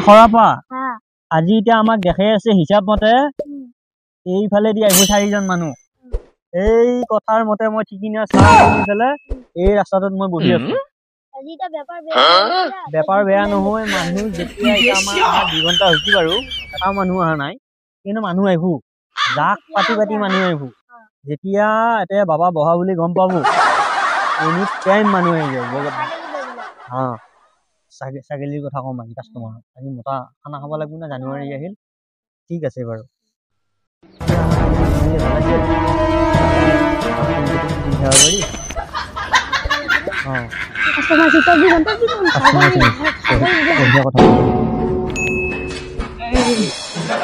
খৰাপা আজি এতিয়া আমাক দেখাই আছে হিচাপ মতে এইফালেদি আহিব 4জন মানুহ এই কথাৰ মতে মই ঠিকিনা চাহ কৰি ফেলে এই ৰাস্তাটোত মই বহি আছো বেপাৰ বেয়া নহয় মানুহ যেতিয়া এতিয়া আমাৰ 2 ঘণ্টা হৈছে বাৰু এটা মানুহ অহা নাই কিন্তু মানুহ আহিব জাক পাতি পাতি মানুহ আহিব যেতিয়া এতিয়া বাবা বহা বুলি গম পাব এনি টাইম মানুহ আহি যাব হা ছাগলীৰ কথা কম আজি কাষ্টমাৰ আজি মোটা খানা খাব লাগিব না জানুৱাৰী আহিল ঠিক আছে বাৰু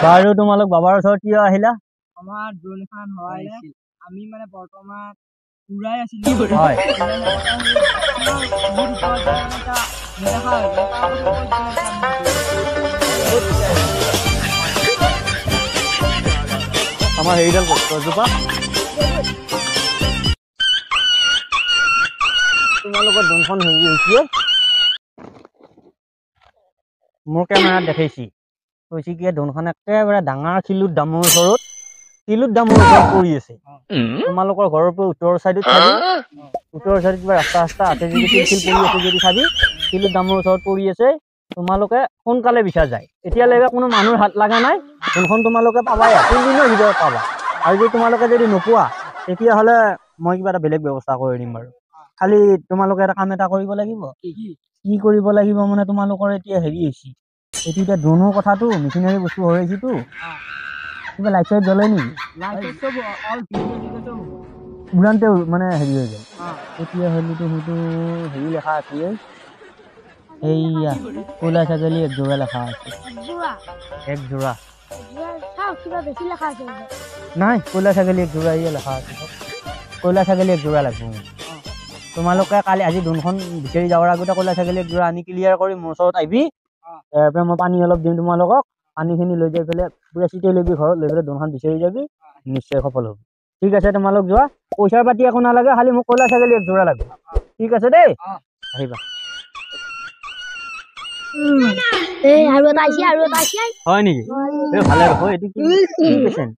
বাৰু তোমালোক বাবাৰ ওচৰত কিয় আহিলা আমাৰ ড্ৰোন এখন হৰাইলে আমি মানে বৰ্তমান উৰাই আছিলো হয় আমাৰ হেৰিডাল গছজোপা তোমালোকৰ ড্ৰোনখন হেৰি হৈছে মোৰ কেমেৰাত দেখাইছি কৈছে কি ড্ৰোনখন একেবাৰে ডাঙৰ শিলুত দামৰ ওচৰত পৰি আছে তোমালোকৰ ঘৰৰ পৰা উত্তৰ চাইডত চাবি উত্তৰ চাইডত কিবা ৰাস্তা আছে যদি শিল পৰি আছে যদি চাবি শিলুত দামৰ ওচৰত পৰি আছে তোমালোকে সোনকালে বিচাৰ যায় এতিয়ালৈকে কোনো মানুহৰ হাত লগা নাই ড্ৰোনখন তোমালোকে পাবাই 3 দিনৰ ভিতৰত পাবা আৰু যদি তোমালোকে যদি নোপোৱা তেতিয়াহ'লে মই কিবা এটা বেলেগ ব্যৱস্থা কৰি দিম বাৰু খালি তোমালোকে এটা কাম এটা কৰিব লাগিব কি কৰিব লাগিব মানে তোমালোকৰ এতিয়া হেৰি হৈছে এইটো এতিয়া ড্ৰোনৰ কথাটো মেচিনাৰী বস্তু হৈ আহিছেতো কিবা লাইট চাইট জ্বলে নেকি উড়ানতে মানে হেৰি হৈ যায় এতিয়া হলিতো হয়তো হেৰি লেখা আছে এইয়া কলা ছাগলী 1 জোড়া লেখা আছে 1 জোড়া নাই কলা ছাগলী 1 জোড়া ইয়ে লেখা আছে কলা ছাগলী 1 জোড়া লাগব তোমালোকে কালি আজি ড্ৰোনখন বিচাৰি যাৱাৰ আগতে কলা ছাগলী 1 জোড়া আনি ক্লিয়াৰ কৰি মোৰ ওচৰত আহিবি তাৰপৰা মই পানী অলপ দিম তোমালোকক পানীখিনি লৈ যাই পেলাই পুৰা চিটাই ল'বি ঘৰত লৈ পেলাই ড্ৰোনখন বিচাৰি যাবি নিশ্চয় সফল হ'ব ঠিক আছে তোমালোক যোৱা পইচাৰ পাতি একো নালাগে খালি মোক কলা ছাগলী 1 জোড়া লাগিব ঠিক আছে দেই আহিবা হয় নেকি এই ভালে ৰখ এইটো কি পেচেণ্ট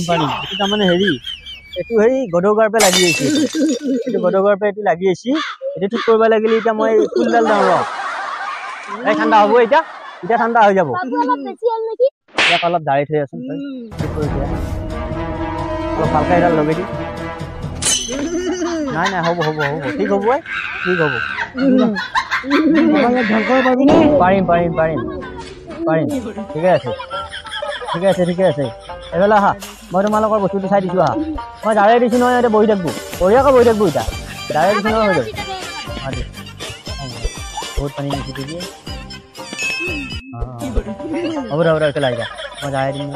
পাৰিম এইটো তাৰমানে হেৰি এইটো হেৰি গদগাৰ পৰা লাগি আহিছে এইটো গদগাৰ পৰা এইটো লাগি আহিছে এইটো ঠিক কৰিব লাগিলে এতিয়া মই ফুলডাল দাওঁ এই ঠাণ্ডা হ'ব এতিয়া ঠাণ্ডা হৈ যাব ইয়াক অলপ দাঁড়ি থৈ আছোন অলপ ভালকৈ এডাল লগাই দি নাই হ'ব ঠিক হ'ব পাৰিম ঠিকে আছে এইফালে আহা মই তোমালোকৰ বস্তুটো চাই দিছোঁ আহা মই দাঁড়াই দিছোঁ নহয় এতিয়া বহি থাকবো বঢ়িয়াকৈ বহি থাকবো এতিয়া দাঁড়াই দিছোঁ নহয় হৈ যাব বহুত পানী মিচি দিয়ে হ'ব দে এইফালে আহিবা মই দাঁড়াই দিম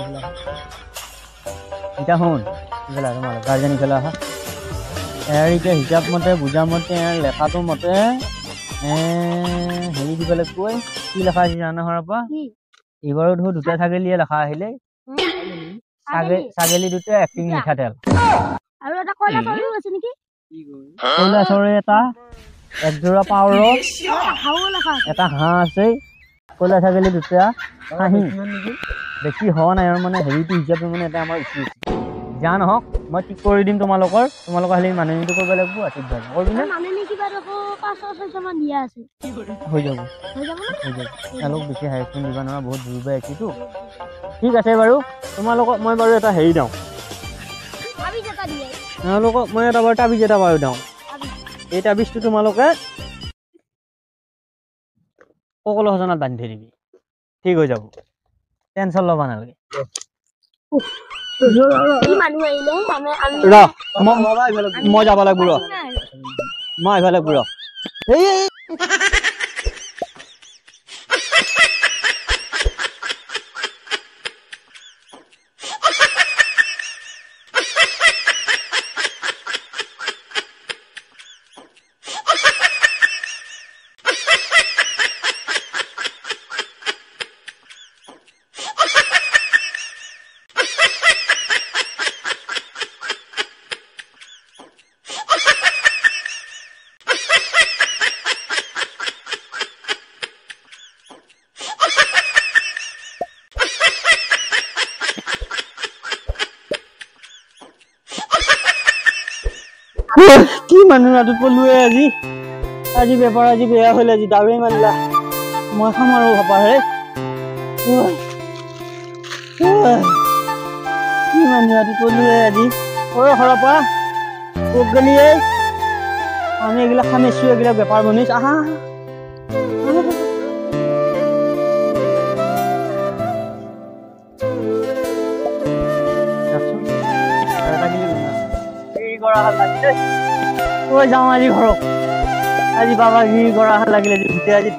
এতিয়া শুন এইফালে তোমালোক গাৰ্জেন ইফালে আহা এতিয়া হিচাপ মতে বুজা মতে লেখাটো মতে হেৰি দিব লাগিব কি লেখা আছে জানা হৰপা এইবাৰো ধৰ 2টা ছাগলীয়ে লেখা আহিলে ছাগলী 2টা এক্টিং মিঠাতেল আৰু এটা কয়লা চৰিও আছে নেকি কয়লা চৰি এটা 1 জোড়া পাউৰ এটা হাঁহ আছে কয়লা ছাগলী 2টা হাঁহি বেছি হোৱা নাই আৰু মানে হেৰিটো হিচাপে মানে এটা আমাৰ উচিত যা নহওক মই ঠিক কৰি দিম তোমালোকৰ খালি মানুহটো কৰিব লাগিব ঠিক কৰিবি না হৈ যাব অলপ বেছি হাই স্কুল দিবা নহয় বহুত দূৰ পাই আছিতো ঠিক আছে বাৰু তোমালোকক মই বাৰু এটা হেৰি দিওঁ তোমালোকক মই এটা বাৰু তাবিজ এটা বাৰু দিওঁ এই তাবিজটো তোমালোকে সকলো সজনাত বান্ধি দিবি ঠিক হৈ যাব টেনশ্যন ল'ব নালাগে মই যাব লাগিব মই আহিব লাগিব কি মানুহ ৰাতিত পলোৱে আজি বেপাৰ আজি বেয়া হ'ল আজি দাউৰে মাৰিলা মই খাম আৰু ভাপা হে কি মানুহ ৰাতিত পলোৱে আজি সৰপা ক'ত গলি আমি এইগিলা খামেছো এইগিলা বেপাৰ বনিছ আহা যাওঁ আজি ঘৰত আজি বাবা গিৰি কৰা লাগিলে গোটেই আজি